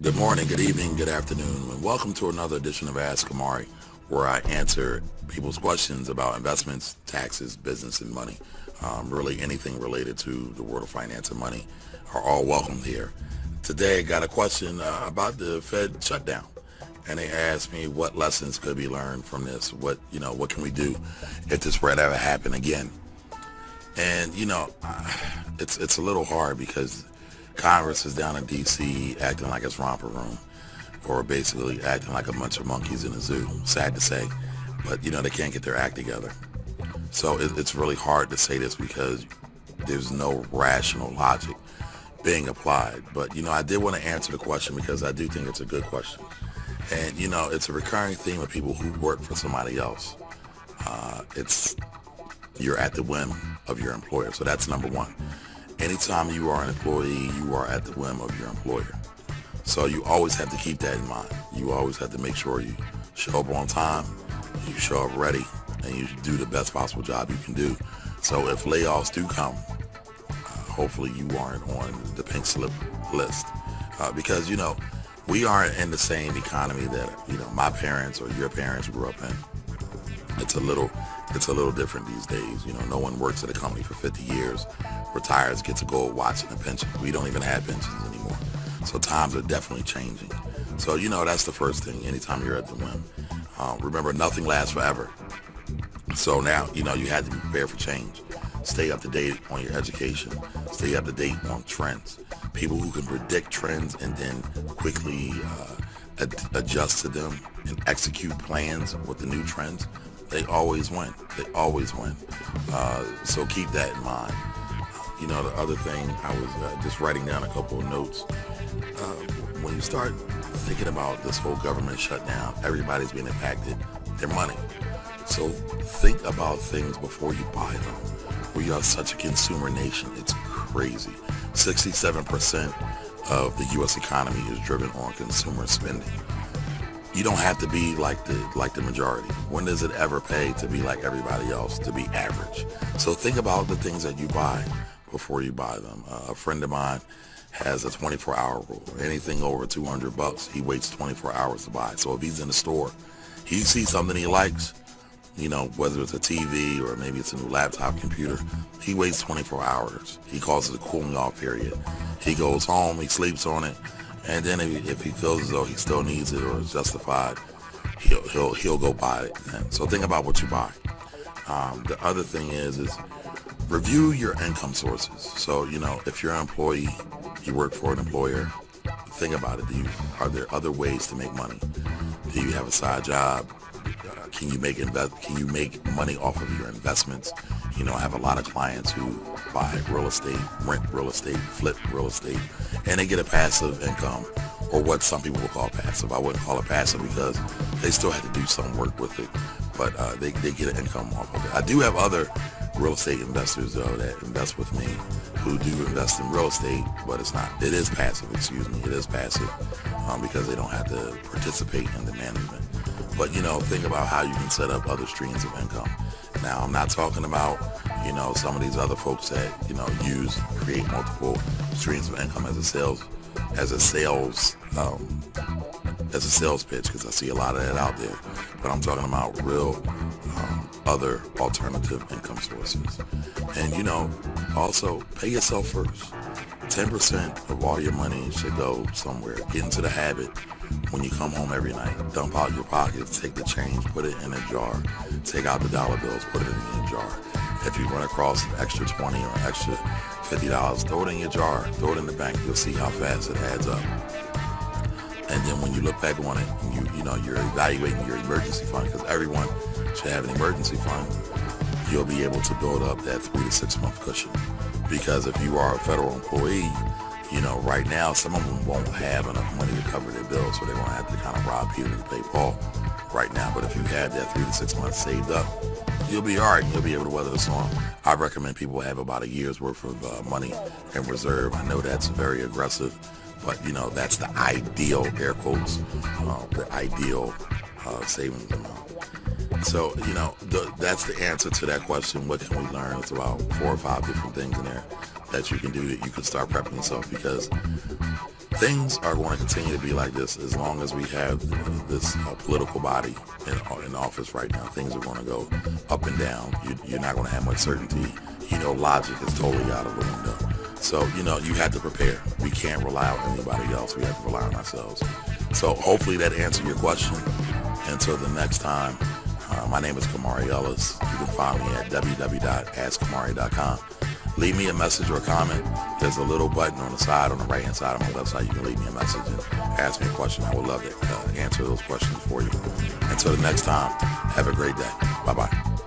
Good morning, good evening, good afternoon, and welcome to another edition of Ask Amari, where I answer people's questions about investments, taxes, business, and money. Really anything related to the world of finance and money are all welcome here. Today I got a question about the Fed shutdown, and they asked me what lessons could be learned from this. What can we do if this spread ever happen again? And it's a little hard because Congress is down in D.C. acting like it's romper room, or basically acting like a bunch of monkeys in a zoo. Sad to say, but they can't get their act together. So it's really hard to say this because there's no rational logic being applied. But I did want to answer the question because I do think it's a good question, and it's a recurring theme of people who work for somebody else. It's You're at the whim of your employer. So that's number one. Anytime you are an employee, you are at the whim of your employer. So you always have to keep that in mind. You always have to make sure you show up on time, you show up ready, and you do the best possible job you can do. So if layoffs do come, hopefully you aren't on the pink slip list. Because we aren't in the same economy that my parents or your parents grew up in. It's a little different these days. No one works at a company for 50 years, retires, gets a gold watch and a pension. We don't even have pensions anymore. So times are definitely changing. So that's the first thing. Anytime you're at the whim, remember, nothing lasts forever. So now you have to be prepared for change. Stay up to date on your education. Stay up to date on trends. People who can predict trends and then quickly adjust to them and execute plans with the new trends, they always win. They always win. So keep that in mind. The other thing, I was just writing down a couple of notes. When you start thinking about this whole government shutdown, everybody's being impacted. Their money. So think about things before you buy them. We are such a consumer nation. It's crazy. 67% of the U.S. economy is driven on consumer spending. You don't have to be like the majority. When does it ever pay to be like everybody else, to be average? So think about the things that you buy before you buy them. A friend of mine has a 24-hour rule. Anything over $200, he waits 24 hours to buy. So if he's in the store, he sees something he likes, whether it's a TV or maybe it's a new laptop computer, he waits 24 hours. He calls it a cooling off period. He goes home, he sleeps on it, and then if he feels as though he still needs it or is justified, he'll go buy it. And so think about what you buy. The other thing is review your income sources. So if you're an employee, you work for an employer, think about it. Are there other ways to make money? Do you have a side job? Can you make money off of your investments? I have a lot of clients who buy real estate, rent real estate, flip real estate, and they get a passive income, or what some people will call passive. I wouldn't call it passive because they still have to do some work with it, but they get an income off of it. I do have other real estate investors, though, that invest with me who do invest in real estate, but it is passive, because they don't have to participate in the management. But, think about how you can set up other streams of income. Now, I'm not talking about, some of these other folks that, create multiple streams of income as a sales pitch, because I see a lot of that out there. But I'm talking about real other alternative income sources. And, also pay yourself first. 10% of all your money should go somewhere. Get into the habit when you come home every night. Dump out your pockets, take the change, put it in a jar. Take out the dollar bills, put it in a jar. If you run across an extra 20 or extra $50, throw it in your jar, throw it in the bank. You'll see how fast it adds up. And then when you look back on it, and you're evaluating your emergency fund, because everyone should have an emergency fund, you'll be able to build up that 3 to 6 month cushion. Because if you are a federal employee, right now some of them won't have enough money to cover their bills, so they're going to have to kind of rob Peter to pay Paul right now. But if you have that 3 to 6 months saved up, you'll be all right. You'll be able to weather the storm. I recommend people have about a year's worth of money in reserve. I know that's very aggressive, but that's the ideal, air quotes, the ideal savings amount. So, that's the answer to that question. What can we learn? It's about 4 or 5 different things in there that you can do, that you can start prepping yourself, because things are going to continue to be like this as long as we have this political body in office right now. Things are going to go up and down. You're not going to have much certainty. Logic is totally out of the window. So, you have to prepare. We can't rely on anybody else. We have to rely on ourselves. So hopefully that answered your question. Until the next time, my name is Kamari Ellis. You can find me at www.askkamari.com. Leave me a message or a comment. There's a little button on the side, on the right-hand side of my website. You can leave me a message and ask me a question. I would love to answer those questions for you. Until the next time, have a great day. Bye-bye.